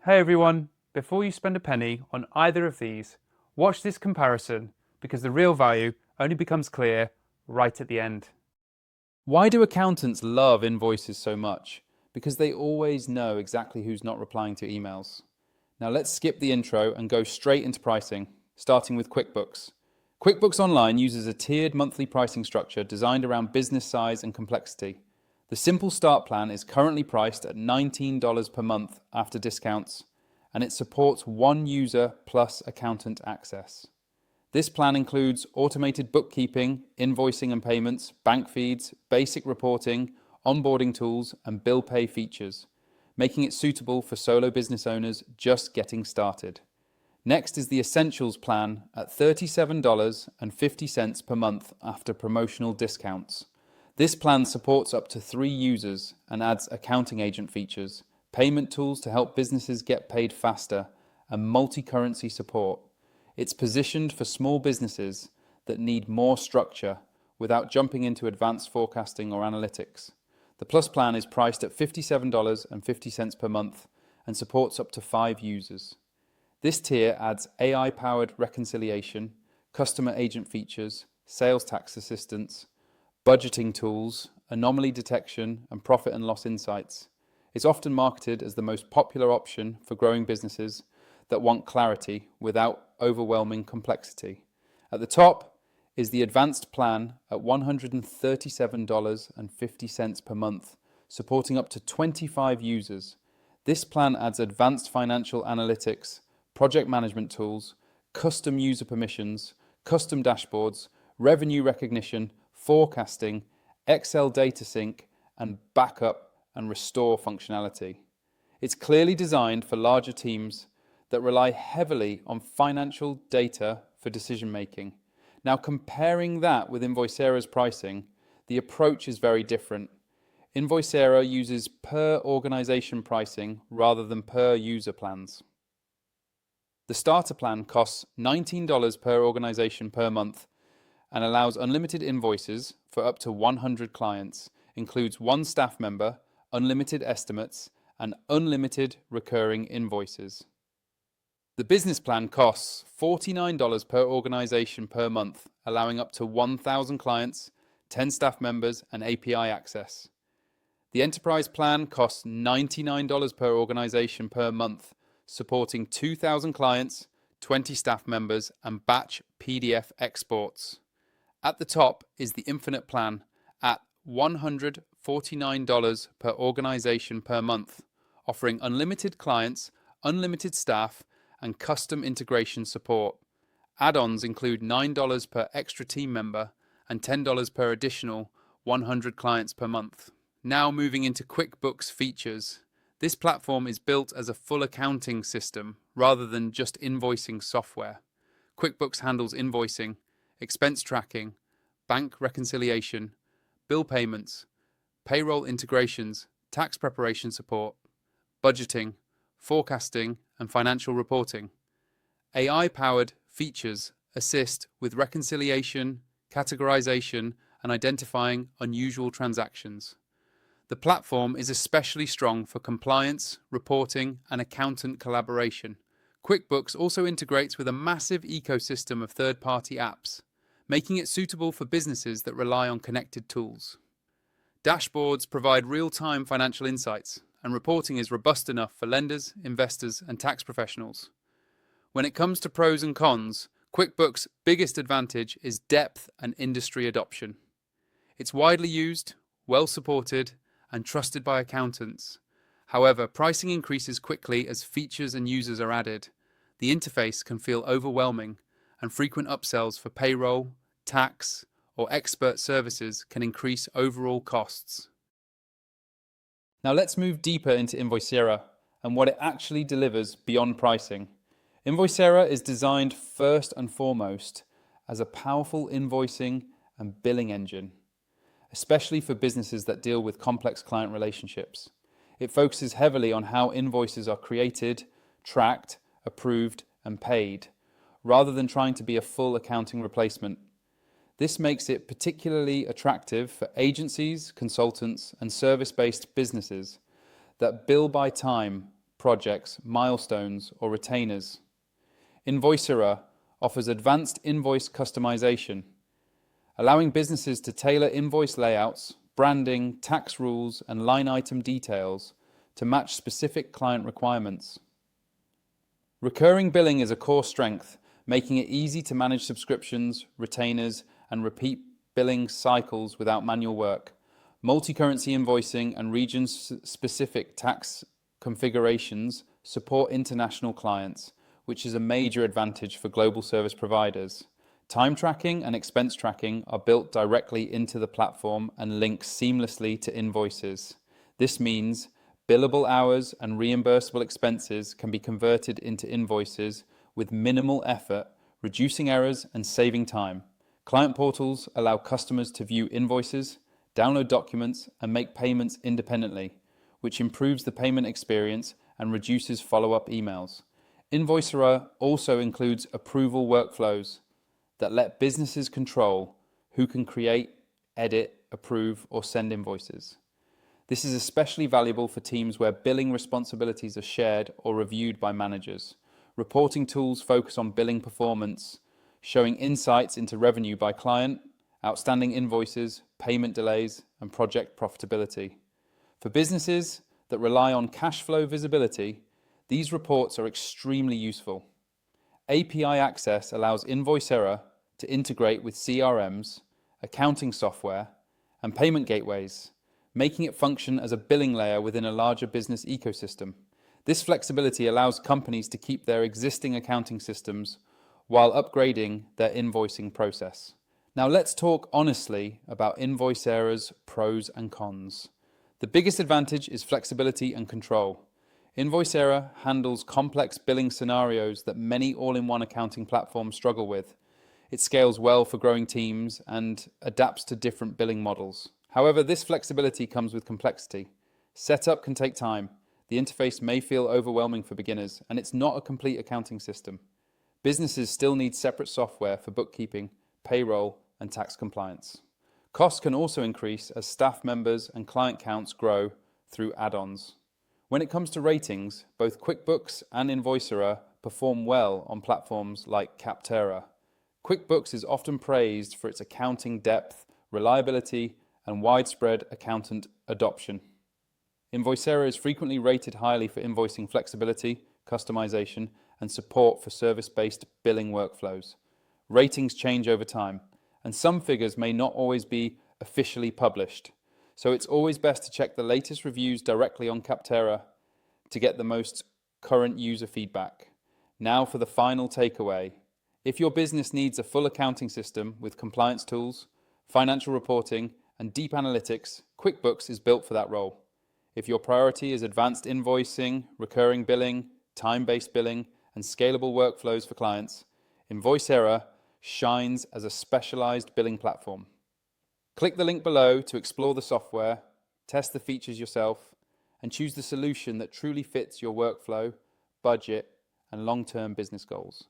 Hey everyone, before you spend a penny on either of these, watch this comparison because the real value only becomes clear right at the end. Why do accountants love invoices so much? Because they always know exactly who's not replying to emails. Now let's skip the intro and go straight into pricing, starting with QuickBooks. QuickBooks Online uses a tiered monthly pricing structure designed around business size and complexity. The simple start plan is currently priced at $19 per month after discounts, and it supports one user plus accountant access. This plan includes automated bookkeeping, invoicing and payments, bank feeds, basic reporting, onboarding tools, and bill pay features, making it suitable for solo business owners just getting started. Next is the Essentials plan at $37.50 per month after promotional discounts. This plan supports up to 3 users and adds accounting agent features, payment tools to help businesses get paid faster, and multi-currency support. It's positioned for small businesses that need more structure without jumping into advanced forecasting or analytics. The Plus plan is priced at $57.50 per month and supports up to 5 users. This tier adds AI-powered reconciliation, customer agent features, sales tax assistance, budgeting tools, anomaly detection, and profit and loss insights. It's often marketed as the most popular option for growing businesses that want clarity without overwhelming complexity. At the top is the advanced plan at $137.50 per month, supporting up to 25 users. This plan adds advanced financial analytics, project management tools, custom user permissions, custom dashboards, revenue recognition, forecasting, Excel data sync, and backup and restore functionality. It's clearly designed for larger teams that rely heavily on financial data for decision making. Now, comparing that with Invoicera's pricing, the approach is very different. Invoicera uses per organization pricing rather than per user plans. The starter plan costs $19 per organization per month and allows unlimited invoices for up to 100 clients, includes 1 staff member, unlimited estimates, and unlimited recurring invoices. The business plan costs $49 per organization per month, allowing up to 1,000 clients, 10 staff members, and API access. The enterprise plan costs $99 per organization per month, supporting 2,000 clients, 20 staff members, and batch PDF exports. At the top is the Infinite plan at $149 per organization per month, offering unlimited clients, unlimited staff, and custom integration support. Add-ons include $9 per extra team member and $10 per additional 100 clients per month. Now moving into QuickBooks features. This platform is built as a full accounting system rather than just invoicing software. QuickBooks handles invoicing, expense tracking, bank reconciliation, bill payments, payroll integrations, tax preparation support, budgeting, forecasting, and financial reporting. AI-powered features assist with reconciliation, categorization, and identifying unusual transactions. The platform is especially strong for compliance, reporting, and accountant collaboration. QuickBooks also integrates with a massive ecosystem of third-party apps, making it suitable for businesses that rely on connected tools. Dashboards provide real-time financial insights, and reporting is robust enough for lenders, investors, and tax professionals. When it comes to pros and cons, QuickBooks' biggest advantage is depth and industry adoption. It's widely used, well supported, and trusted by accountants. However, pricing increases quickly as features and users are added. The interface can feel overwhelming, and frequent upsells for payroll, tax, or expert services can increase overall costs. Now let's move deeper into Invoicera and what it actually delivers beyond pricing. Invoicera is designed first and foremost as a powerful invoicing and billing engine, especially for businesses that deal with complex client relationships. It focuses heavily on how invoices are created, tracked, approved, and paid, rather than trying to be a full accounting replacement. This makes it particularly attractive for agencies, consultants, and service-based businesses that bill by time, projects, milestones, or retainers. Invoicera offers advanced invoice customization, allowing businesses to tailor invoice layouts, branding, tax rules, and line item details to match specific client requirements. Recurring billing is a core strength, making it easy to manage subscriptions, retainers, and repeat billing cycles without manual work. Multi-currency invoicing and region-specific tax configurations support international clients, which is a major advantage for global service providers. Time tracking and expense tracking are built directly into the platform and link seamlessly to invoices. This means billable hours and reimbursable expenses can be converted into invoices with minimal effort, reducing errors and saving time. Client portals allow customers to view invoices, download documents, and make payments independently, which improves the payment experience and reduces follow-up emails. Invoicera also includes approval workflows that let businesses control who can create, edit, approve, or send invoices. This is especially valuable for teams where billing responsibilities are shared or reviewed by managers. Reporting tools focus on billing performance, showing insights into revenue by client, outstanding invoices, payment delays, and project profitability. For businesses that rely on cash flow visibility, these reports are extremely useful. API access allows Invoicera to integrate with CRMs, accounting software, and payment gateways, making it function as a billing layer within a larger business ecosystem. This flexibility allows companies to keep their existing accounting systems while upgrading their invoicing process. Now let's talk honestly about Invoicera's pros and cons. The biggest advantage is flexibility and control. Invoicera handles complex billing scenarios that many all-in-one accounting platforms struggle with. It scales well for growing teams and adapts to different billing models. However, this flexibility comes with complexity. Setup can take time. The interface may feel overwhelming for beginners, and it's not a complete accounting system. Businesses still need separate software for bookkeeping, payroll, and tax compliance. Costs can also increase as staff members and client counts grow through add-ons. When it comes to ratings, both QuickBooks and Invoicera perform well on platforms like Capterra. QuickBooks is often praised for its accounting depth, reliability, and widespread accountant adoption. Invoicera is frequently rated highly for invoicing flexibility, customization, and support for service-based billing workflows. Ratings change over time, and some figures may not always be officially published, so it's always best to check the latest reviews directly on Capterra to get the most current user feedback. Now for the final takeaway. If your business needs a full accounting system with compliance tools, financial reporting, and deep analytics, QuickBooks is built for that role. If your priority is advanced invoicing, recurring billing, time-based billing, and scalable workflows for clients, Invoicera shines as a specialized billing platform. Click the link below to explore the software, test the features yourself, and choose the solution that truly fits your workflow, budget, and long-term business goals.